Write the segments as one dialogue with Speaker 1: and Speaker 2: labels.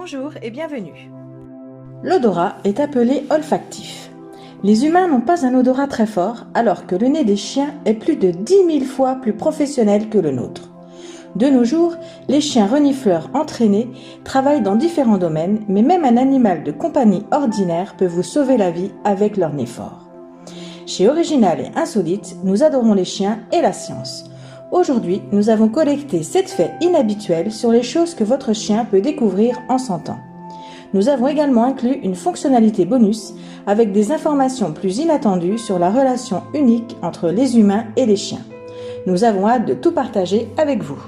Speaker 1: Bonjour et bienvenue.
Speaker 2: L'odorat est appelé olfactif. Les humains n'ont pas un odorat très fort, alors que le nez des chiens est plus de 10 000 fois plus professionnel que le nôtre. De nos jours, les chiens renifleurs entraînés travaillent dans différents domaines, mais même un animal de compagnie ordinaire peut vous sauver la vie avec leur nez fort. Chez Original et Insolite, nous adorons les chiens et la science. Aujourd'hui, nous avons collecté 7 faits inhabituels sur les choses que votre chien peut découvrir en sentant. Nous avons également inclus une fonctionnalité bonus avec des informations plus inattendues sur la relation unique entre les humains et les chiens. Nous avons hâte de tout partager avec vous.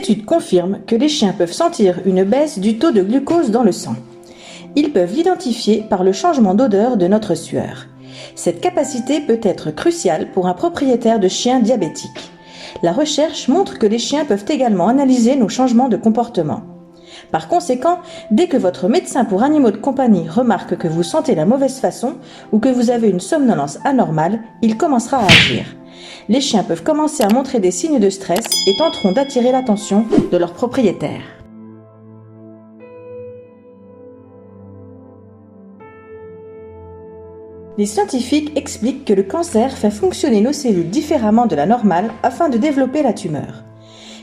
Speaker 2: L'étude confirme que les chiens peuvent sentir une baisse du taux de glucose dans le sang. Ils peuvent l'identifier par le changement d'odeur de notre sueur. Cette capacité peut être cruciale pour un propriétaire de chien diabétique. La recherche montre que les chiens peuvent également analyser nos changements de comportement. Par conséquent, dès que votre médecin pour animaux de compagnie remarque que vous sentez la mauvaise façon ou que vous avez une somnolence anormale, il commencera à agir. Les chiens peuvent commencer à montrer des signes de stress et tenteront d'attirer l'attention de leur propriétaire. Les scientifiques expliquent que le cancer fait fonctionner nos cellules différemment de la normale afin de développer la tumeur.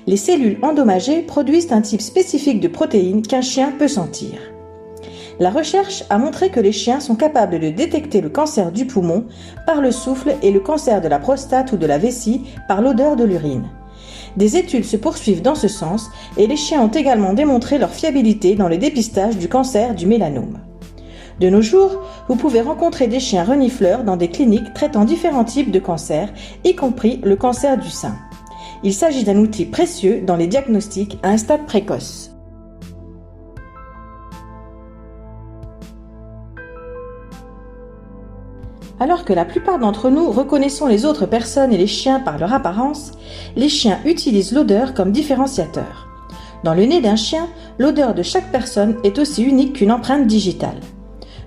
Speaker 2: Les cellules endommagées produisent un type spécifique de protéines qu'un chien peut sentir. La recherche a montré que les chiens sont capables de détecter le cancer du poumon par le souffle et le cancer de la prostate ou de la vessie par l'odeur de l'urine. Des études se poursuivent dans ce sens et les chiens ont également démontré leur fiabilité dans le dépistage du cancer du mélanome. De nos jours, vous pouvez rencontrer des chiens renifleurs dans des cliniques traitant différents types de cancers, y compris le cancer du sein. Il s'agit d'un outil précieux dans les diagnostics à un stade précoce. Alors que la plupart d'entre nous reconnaissons les autres personnes et les chiens par leur apparence, les chiens utilisent l'odeur comme différenciateur. Dans le nez d'un chien, l'odeur de chaque personne est aussi unique qu'une empreinte digitale.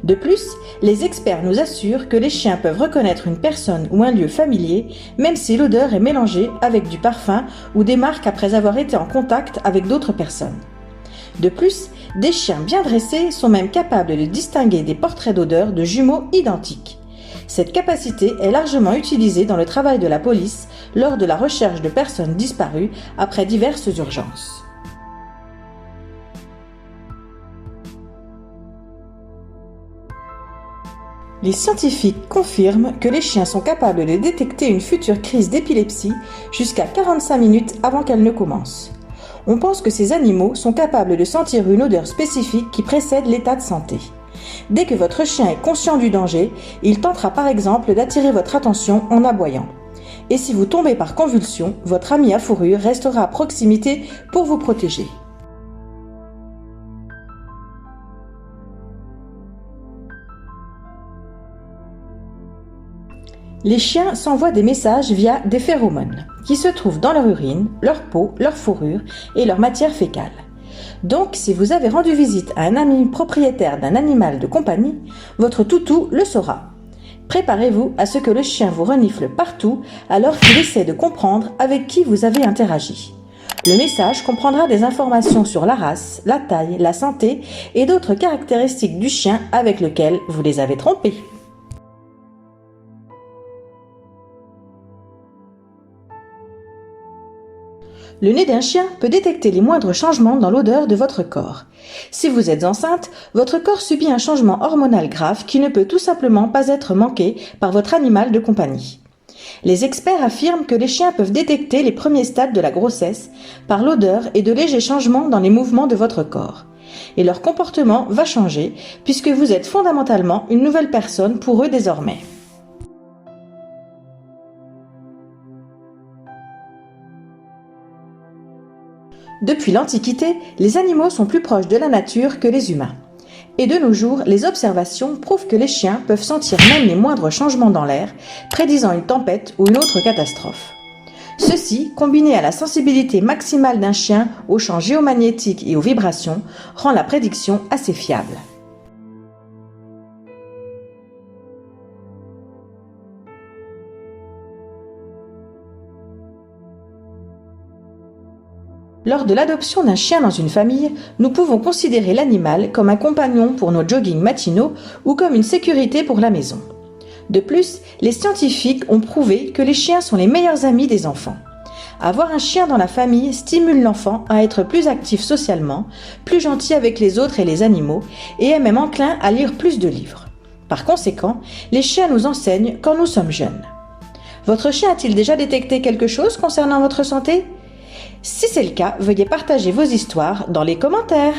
Speaker 2: De plus, les experts nous assurent que les chiens peuvent reconnaître une personne ou un lieu familier, même si l'odeur est mélangée avec du parfum ou des marques après avoir été en contact avec d'autres personnes. De plus, des chiens bien dressés sont même capables de distinguer des portraits d'odeur de jumeaux identiques. Cette capacité est largement utilisée dans le travail de la police lors de la recherche de personnes disparues après diverses urgences. Les scientifiques confirment que les chiens sont capables de détecter une future crise d'épilepsie jusqu'à 45 minutes avant qu'elle ne commence. On pense que ces animaux sont capables de sentir une odeur spécifique qui précède l'état de santé. Dès que votre chien est conscient du danger, il tentera par exemple d'attirer votre attention en aboyant. Et si vous tombez par convulsion, votre ami à fourrure restera à proximité pour vous protéger. Les chiens s'envoient des messages via des phéromones, qui se trouvent dans leur urine, leur peau, leur fourrure et leur matière fécale. Donc, si vous avez rendu visite à un ami propriétaire d'un animal de compagnie, votre toutou le saura. Préparez-vous à ce que le chien vous renifle partout alors qu'il essaie de comprendre avec qui vous avez interagi. Le message comprendra des informations sur la race, la taille, la santé et d'autres caractéristiques du chien avec lequel vous les avez trompés. Le nez d'un chien peut détecter les moindres changements dans l'odeur de votre corps. Si vous êtes enceinte, votre corps subit un changement hormonal grave qui ne peut tout simplement pas être manqué par votre animal de compagnie. Les experts affirment que les chiens peuvent détecter les premiers stades de la grossesse par l'odeur et de légers changements dans les mouvements de votre corps. Et leur comportement va changer puisque vous êtes fondamentalement une nouvelle personne pour eux désormais. Depuis l'Antiquité, les animaux sont plus proches de la nature que les humains. Et de nos jours, les observations prouvent que les chiens peuvent sentir même les moindres changements dans l'air, prédisant une tempête ou une autre catastrophe. Ceci, combiné à la sensibilité maximale d'un chien aux champs géomagnétiques et aux vibrations, rend la prédiction assez fiable. Lors de l'adoption d'un chien dans une famille, nous pouvons considérer l'animal comme un compagnon pour nos joggings matinaux ou comme une sécurité pour la maison. De plus, les scientifiques ont prouvé que les chiens sont les meilleurs amis des enfants. Avoir un chien dans la famille stimule l'enfant à être plus actif socialement, plus gentil avec les autres et les animaux, et est même enclin à lire plus de livres. Par conséquent, les chiens nous enseignent quand nous sommes jeunes. Votre chien a-t-il déjà détecté quelque chose concernant votre santé ? Si c'est le cas, veuillez partager vos histoires dans les commentaires.